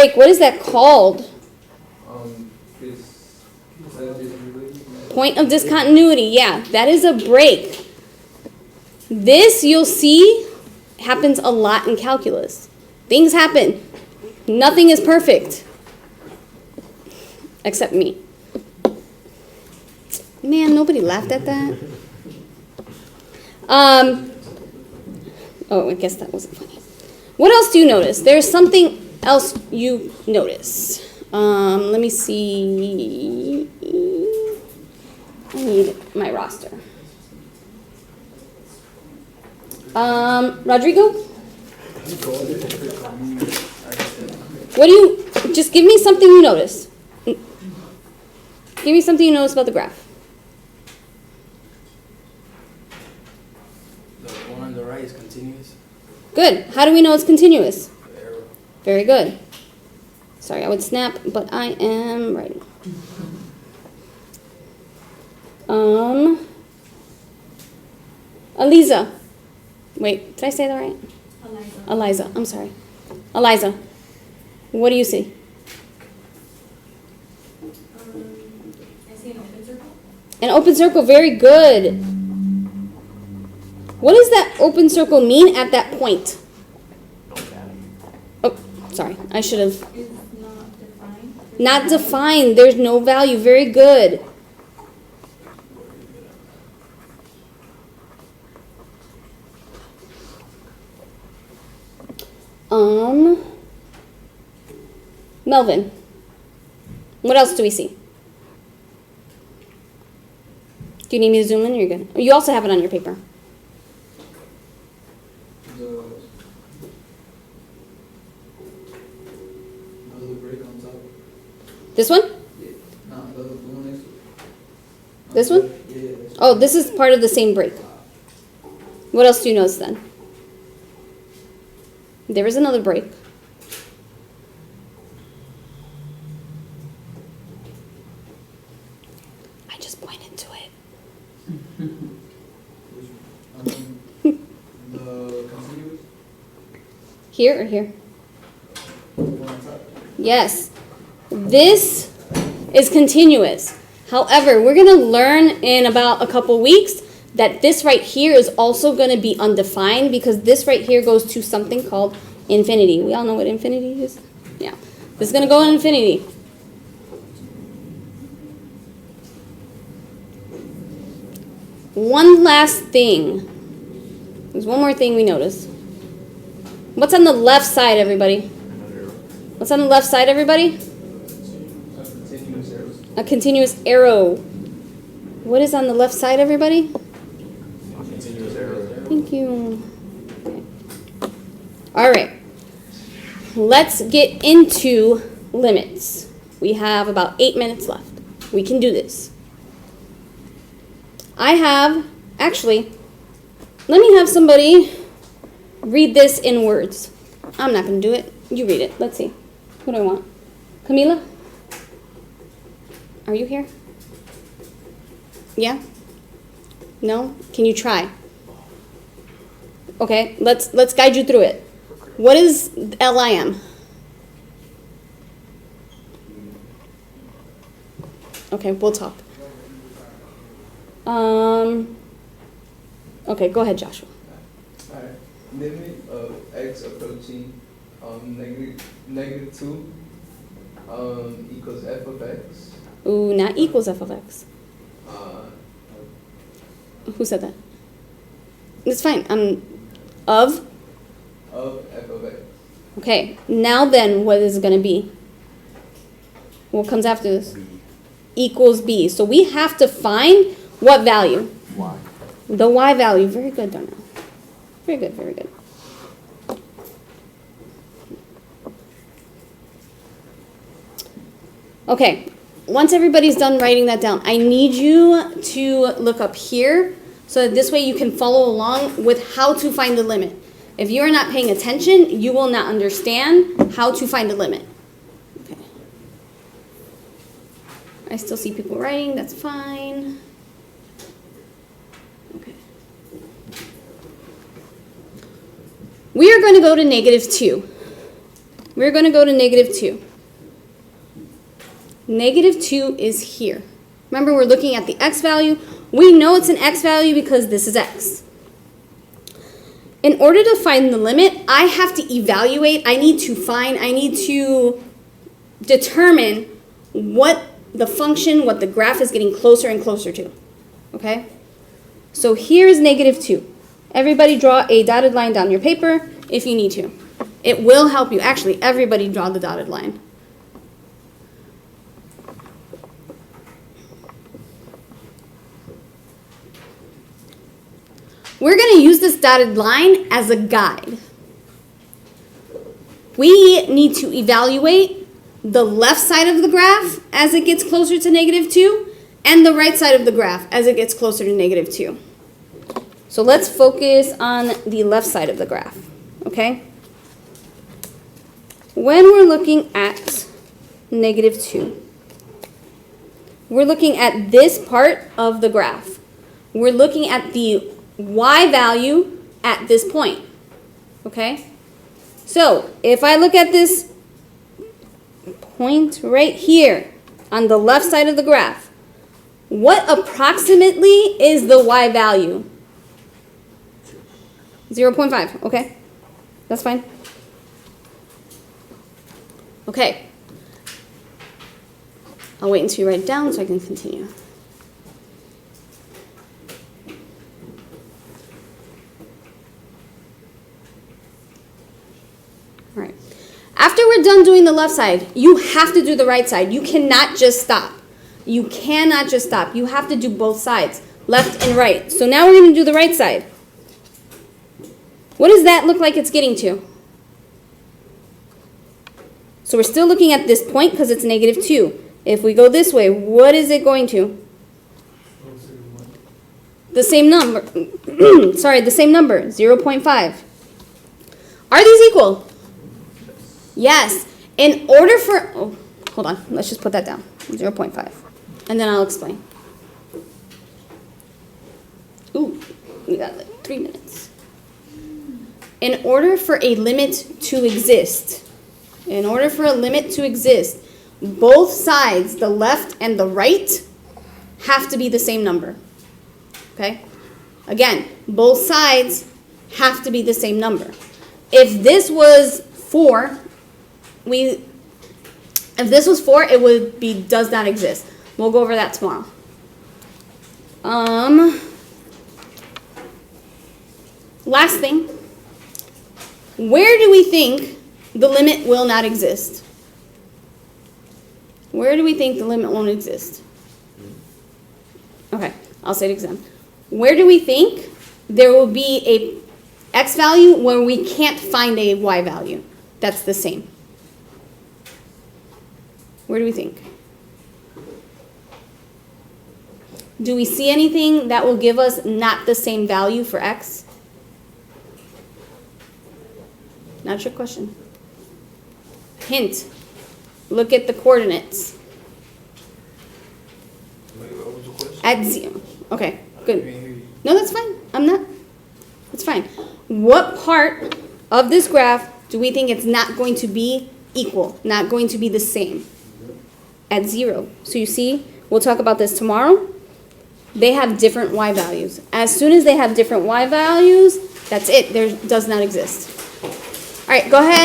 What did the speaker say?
break. What is that called? Point of discontinuity. Yeah, that is a break. This, you'll see, happens a lot in calculus. Things happen. Nothing is perfect. Except me. Man, nobody laughed at that. Oh, I guess that wasn't funny. What else do you notice? There's something else you notice. Let me see. I need my roster. Rodrigo? What do you, just give me something you notice. Give me something you notice about the graph. The one on the right is continuous. Good. How do we know it's continuous? The arrow. Very good. Sorry, I would snap, but I am writing. Eliza. Wait, did I say that right? Eliza. I'm sorry. Eliza, what do you see? I see an open circle. An open circle, very good. What does that open circle mean at that point? Oh, sorry, I should have. Is not defined. Not defined, there's no value, very good. Melvin, what else do we see? Do you need me to zoom in or you're good? You also have it on your paper. The break on top. This one? Yeah. No, the one next to it. This one? Yeah. Oh, this is part of the same break. What else do you notice then? There is another break. I just pointed to it. The continuous. Here or here? One on top. Yes. This is continuous. However, we're going to learn in about a couple weeks that this right here is also going to be undefined because this right here goes to something called infinity. We all know what infinity is? Yeah. This is going to go in infinity. One last thing. There's one more thing we notice. What's on the left side, everybody? What's on the left side, everybody? Continuous arrows. A continuous arrow. What is on the left side, everybody? Continuous arrows. Thank you. Okay. All right. Let's get into limits. We have about 8 minutes left. We can do this. Actually, let me have somebody read this in words. I'm not going to do it. You read it. Let's see. Who do I want? Camila? Are you here? Yeah? No? Can you try? Okay, let's guide you through it. What is LIM? Okay, we'll talk. Okay, go ahead, Joshua. Alright. Limit of x approaching -2 equals f of x. Ooh, not equals f of x. Who said that? It's fine. Of? Of f of x. Okay, now then, what is it going to be? What comes after this? Equals b. So we have to find what value? Y. The y value. Very good, Darnell. Very good, very good. Okay, once everybody's done writing that down, I need you to look up here so that this way you can follow along with how to find the limit. If you are not paying attention, you will not understand how to find a limit. Okay. I still see people writing, that's fine. Okay. We are going to go to -2. we're going to go to negative 2. Negative 2 is here. Remember, we're looking at the x value. We know it's an x value because this is x. In order to find the limit, I have to evaluate. I need to determine what the function, what the graph is getting closer and closer to. Okay? So here's negative 2. Everybody draw a dotted line down your paper if you need to. It will help you. Actually, everybody draw the dotted line. We're going to use this dotted line as a guide. We need to evaluate the left side of the graph as it gets closer to negative 2 and the right side of the graph as it gets closer to negative 2. So let's focus on the left side of the graph, okay? When we're looking at negative 2, we're looking at this part of the graph. We're looking at the y value at this point, okay? So if I look at this point right here on the left side of the graph, what approximately is the y value? 0.5, okay? That's fine. Okay. I'll wait until you write it down so I can continue. All right. After we're done doing the left side, you have to do the right side. You cannot just stop. You cannot just stop. You have to do both sides, left and right. So now we're going to do the right side. What does that look like it's getting to? So we're still looking at this point because it's negative 2. If we go this way, what is it going to? The same number. Sorry, the same number, 0.5. Are these equal? Yes. In order for, oh, hold on, let's just put that down, 0.5. And then I'll explain. Ooh, we got like 3 minutes. In order for a limit to exist, both sides, the left and the right, have to be the same number. Okay? Again, both sides have to be the same number. If this was 4, it would be does not exist. We'll go over that tomorrow. Last thing. Where do we think the limit will not exist? Where do we think the limit won't exist? Okay, I'll say it again. Where do we think there will be a x value where we can't find a y value that's the same? Where do we think? Do we see anything that will give us not the same value for x? Not a trick question. Hint. Look at the coordinates. At 0. Okay, good. No, that's fine. I'm not. It's fine. What part of this graph do we think it's not going to be equal, not going to be the same? At 0. So you see, we'll talk about this tomorrow. They have different y values. As soon as they have different y values, that's it. There does not exist. All right, go ahead.